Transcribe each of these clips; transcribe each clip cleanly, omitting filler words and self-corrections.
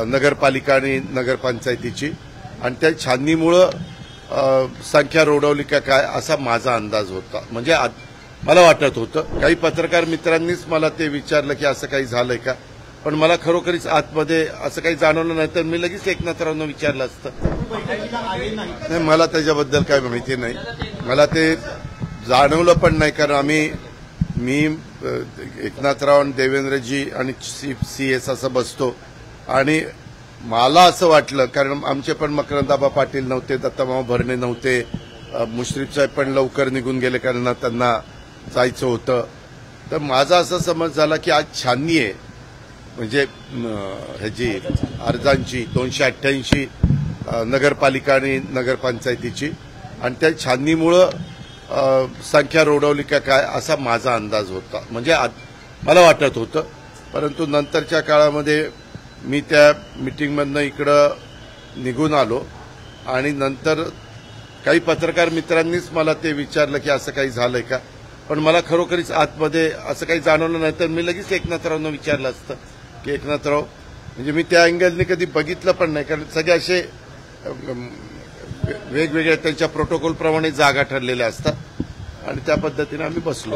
नगरपालिका आणि नगरपंचायतीची आणि त्या छाननीमुळं संख्या रोडवली का काय असा माझा अंदाज होता. म्हणजे मला वाटत होतं. काही पत्रकार मित्रांनीच मला ते विचारलं की असं काही झालंय का, पण मला खरोखरीच आतमध्ये असं काही जाणवलं नाही तर मी लगेच एकनाथरावांना विचारलं असतं. नाही, मला त्याच्याबद्दल काही माहिती नाही. मला ते जाणवलं पण नाही, कारण मी एकनाथराव आणि देवेंद्रजी आणि CS असं बसतो आणि मला असं वाटलं, कारण आमचे पण मकरंदाबा पाटील नव्हते, दत्तामामा भरणे नव्हते, मुश्रीफ साहेब पण लवकर निघून गेले कारण त्यांना जायचं होतं. तर माझा असा समज झाला की आज छाननी आहे, म्हणजे ह्याची अर्जांची 288 नगरपालिका आणि नगरपंचायतीची आणि त्या छाननीमुळं संख्या रोडवली का काय असा माझा अंदाज होता. म्हणजे मला वाटत होतं. परंतु नंतरच्या काळामध्ये मी त्या मीटिंगमधनं इकडं निघून आलो आणि नंतर काही पत्रकार मित्रांनीच मला ते विचारलं की असं काही झालंय का, पण मला खरोखरीच आतमध्ये असं काही जाणवलं नाही तर मी लगेच एकनाथरावांना विचारलं असतं की एकनाथराव, म्हणजे मी त्या अँगलने कधी बघितलं पण नाही, कारण सगळे असे वेगवेगळ्या त्यांच्या प्रोटोकॉलप्रमाणे जागा ठरलेल्या असतात आणि त्या पद्धतीने आम्ही बसलो.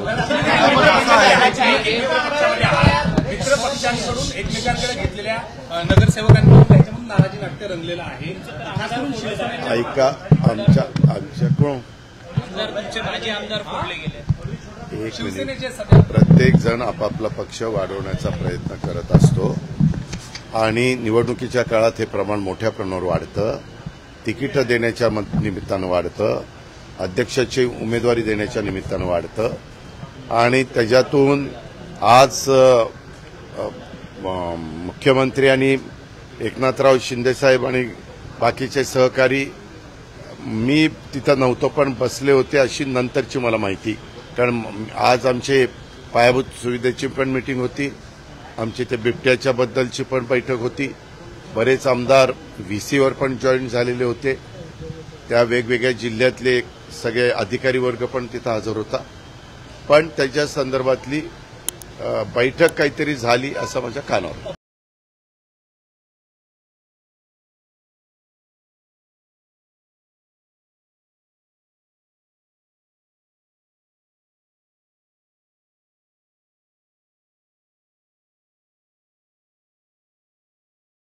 मित्र पक्षांकडून एकमेकांकडे घेतलेल्या नगरसेवकांकडून त्याच्यामधून नाराजी नाट्य रंगलेलं आहे. ऐका, आमच्याकडून एक मिनिट, प्रत्येक जण आपापला पक्ष वाढवण्याचा प्रयत्न करत असतो आणि निवडणुकीच्या काळात हे प्रमाण मोठ्या प्रमाणावर वाढतं. तिकीटं देण्याच्या निमित्तानं वाढतं, अध्यक्षाची उमेदवारी देण्याच्या निमित्तानं वाढतं आणि त्याच्यातून आज मुख्यमंत्री आणि एकनाथराव शिंदेसाहेब आणि बाकीचे सहकारी, मी तिथं नव्हतो पण बसले होते अशी नंतरची मला माहिती, कारण आज आमचे पायाभूत सुविधेची पण मीटिंग होती, आमची ते बिबट्याच्या बद्दलची पण बैठक होती, बरेच आमदार VCवर पण जॉईन झालेले होते, त्या वेगवेगळ्या जिल्ह्यातले सगळे अधिकारी वर्ग पण तिथं हजर होता, पण त्याच्या संदर्भातली बैठक काहीतरी झाली असं माझ्या कानावर.